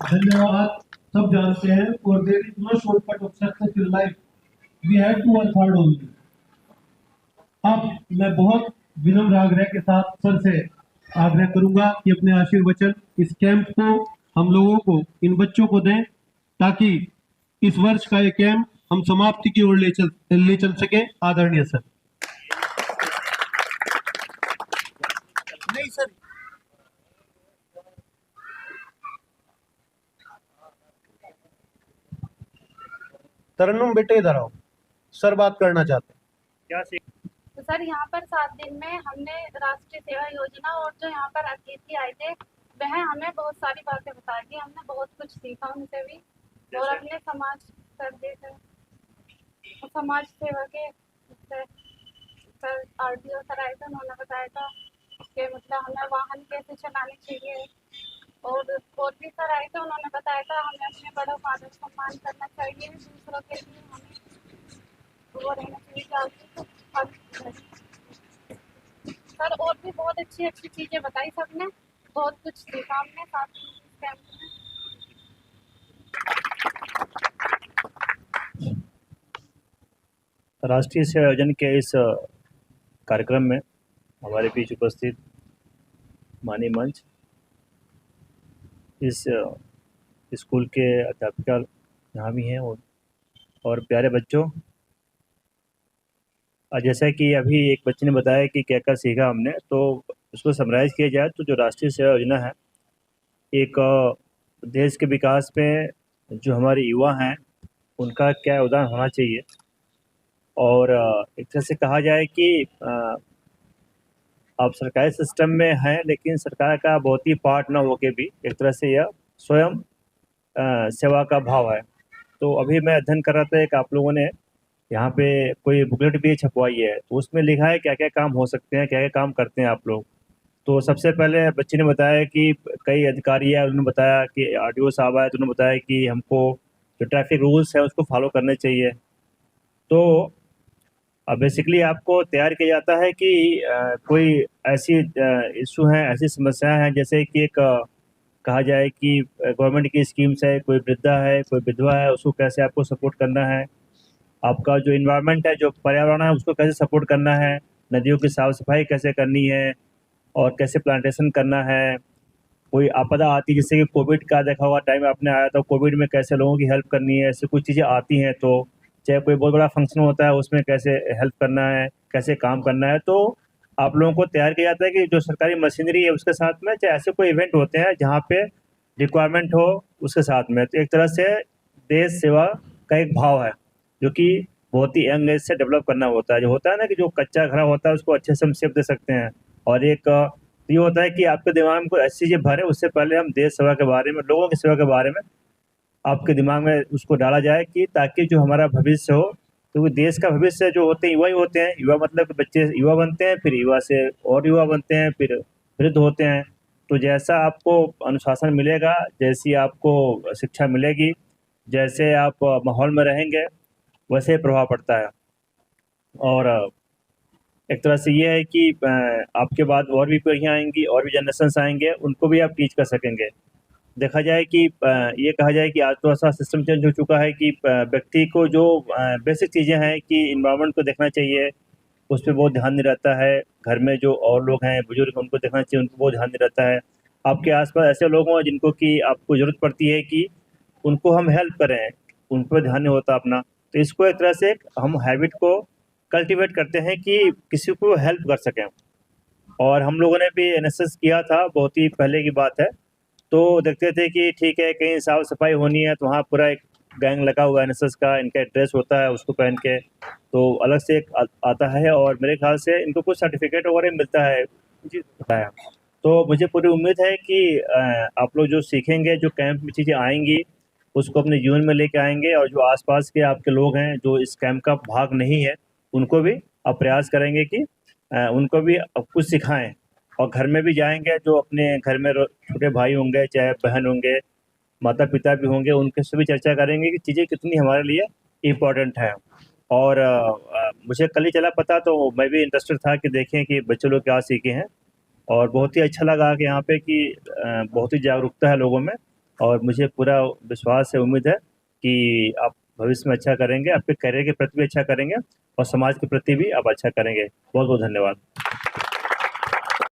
धन्यवाद। सब जानते हैं और there is no shortcut of success in life, we have to work hard only. अब मैं बहुत विनम्र आग्रह के साथ सर से आग्रह करूंगा कि अपने आशीर्वचन इस कैंप को हम लोगों को, इन बच्चों को दें, ताकि इस वर्ष का ये कैंप हम समाप्ति की ओर ले चल सके। आदरणीय सर। नहीं सर, तरन्नुम बेटे इधर आओ, सर बात करना चाहते हैं। क्या तो सर यहाँ पर 7 दिन में हमने राष्ट्रीय सेवा योजना और जो यहाँ पर अतिथि आए थे वह हमें बहुत सारी बातें बताई थी, हमने बहुत कुछ सीखा उनसे भी। और अपने समाज सर्वे से, समाज सेवा के सर आरटीओ सर आए थे, उन्होंने बताया था कि मतलब हमें वाहन कैसे चलाने चाहिए। और भी सर आए थे, उन्होंने बताया था हमें अपने बड़ों का आदर सम्मान करना चाहिए, दूसरों के लिए हमें वो रहना चाहिए जागरूक। सर और भी बहुत अच्छी अच्छी चीजें बताई सबने, बहुत कुछ सीखा हमने साथ में कैंप में। राष्ट्रीय सेवा आयोजन के इस कार्यक्रम में हमारे बीच उपस्थित माननीय मंच, इस स्कूल के अध्यापिका यहाँ भी हैं और प्यारे बच्चों, जैसा कि अभी एक बच्चे ने बताया कि क्या क्या सीखा हमने, तो उसको समराइज़ किया जाए तो जो राष्ट्रीय सेवा योजना है, एक देश के विकास में जो हमारे युवा हैं उनका क्या योगदान होना चाहिए। और एक तरह से कहा जाए कि आप सरकारी सिस्टम में हैं, लेकिन सरकार का बहुत ही पार्ट ना होके भी एक तरह से यह स्वयं सेवा का भाव है। तो अभी मैं अध्ययन कर रहा था, एक आप लोगों ने यहाँ पे कोई बुकलेट भी छपवाई है, तो उसमें लिखा है क्या क्या काम हो सकते हैं, क्या क्या काम करते हैं आप लोग। तो सबसे पहले बच्चे ने बताया कि कई अधिकारी है, उन्होंने बताया कि आरटीओ साहब आए तो उन्होंने बताया कि हमको जो ट्रैफिक रूल्स है उसको फॉलो करने चाहिए। तो बेसिकली आपको तैयार किया जाता है कि कोई ऐसी इशू हैं, ऐसी समस्याएं हैं, जैसे कि एक कहा जाए कि गवर्नमेंट की स्कीम्स है, कोई वृद्धा है, कोई विधवा है, उसको कैसे आपको सपोर्ट करना है, आपका जो इन्वायरमेंट है, जो पर्यावरण है, उसको कैसे सपोर्ट करना है, नदियों की साफ सफाई कैसे करनी है और कैसे प्लांटेशन करना है। कोई आपदा आती है, जैसे कि कोविड का देखा होगा टाइम आपने आया था, कोविड में कैसे लोगों की हेल्प करनी है, ऐसी कुछ चीज़ें आती हैं। तो चाहे कोई बहुत बड़ा फंक्शन होता है उसमें कैसे हेल्प करना है, कैसे काम करना है, तो आप लोगों को तैयार किया जाता है कि जो सरकारी मशीनरी है उसके साथ में, चाहे ऐसे कोई इवेंट होते हैं जहाँ पे रिक्वायरमेंट हो उसके साथ में। तो एक तरह से देश सेवा का एक भाव है जो कि बहुत ही यंग एज से डेवलप करना होता है। जो होता है ना कि जो कच्चा घर होता है उसको अच्छे से हम शेप दे सकते हैं, और एक ये होता है कि आपके दिमाग में कोई ऐसी चीज़ें भरे उससे पहले हम देश सेवा के बारे में, लोगों की सेवा के बारे में आपके दिमाग में उसको डाला जाए, कि ताकि जो हमारा भविष्य हो, क्योंकि देश का भविष्य जो होते हैं युवा ही होते हैं। युवा मतलब कि बच्चे युवा बनते हैं, फिर युवा से और युवा बनते हैं, फिर वृद्ध होते हैं। तो जैसा आपको अनुशासन मिलेगा, जैसी आपको शिक्षा मिलेगी, जैसे आप माहौल में रहेंगे, वैसे ही प्रभाव पड़ता है। और एक तरह से ये है कि आपके बाद और भी पीढ़ियाँ आएंगी और भी जनरेशन्स आएंगे, उनको भी आप टीच कर सकेंगे। देखा जाए कि ये कहा जाए कि आज तो ऐसा सिस्टम चेंज हो चुका है कि व्यक्ति को जो बेसिक चीज़ें हैं कि इन्वायरमेंट को देखना चाहिए, उस पर बहुत ध्यान नहीं रहता है। घर में जो और लोग हैं बुजुर्ग, उनको देखना चाहिए, उनको बहुत ध्यान नहीं रहता है। आपके आसपास ऐसे लोग हों जिनको कि आपको ज़रूरत पड़ती है कि उनको हम हेल्प करें, उन पर ध्यान नहीं होता अपना। तो इसको एक तरह से हम हैबिट को कल्टीवेट करते हैं कि किसी को हेल्प कर सकें। और हम लोगों ने भी एनएसएस किया था, बहुत ही पहले की बात है। तो देखते थे कि ठीक है, कहीं साफ सफाई होनी है तो वहाँ पूरा एक गैंग लगा हुआ है एनएसएस का, इनका ड्रेस होता है उसको पहन के, तो अलग से एक आता है, और मेरे ख्याल से इनको कुछ सर्टिफिकेट वगैरह मिलता है जी, होता है। तो मुझे पूरी उम्मीद है कि आप लोग जो सीखेंगे, जो कैंप में चीज़ें आएंगी, उसको अपने जीवन में लेके आएंगे, और जो आसपास के आपके लोग हैं जो इस कैंप का भाग नहीं है, उनको भी आप प्रयास करेंगे कि उनको भी कुछ सिखाएं। और घर में भी जाएंगे, जो अपने घर में छोटे भाई होंगे, चाहे बहन होंगे, माता पिता भी होंगे, उनके से भी चर्चा करेंगे कि चीज़ें कितनी हमारे लिए इम्पोर्टेंट है। और मुझे कल ही चला पता, तो मैं भी इंटरेस्टेड था कि देखें कि बच्चे लोग क्या सीखे हैं। और बहुत ही अच्छा लगा कि यहाँ पे कि बहुत ही जागरूकता है लोगों में, और मुझे पूरा विश्वास है, उम्मीद है कि आप भविष्य में अच्छा करेंगे, आपके करियर के प्रति भी अच्छा करेंगे और समाज के प्रति भी आप अच्छा करेंगे। बहुत बहुत धन्यवाद।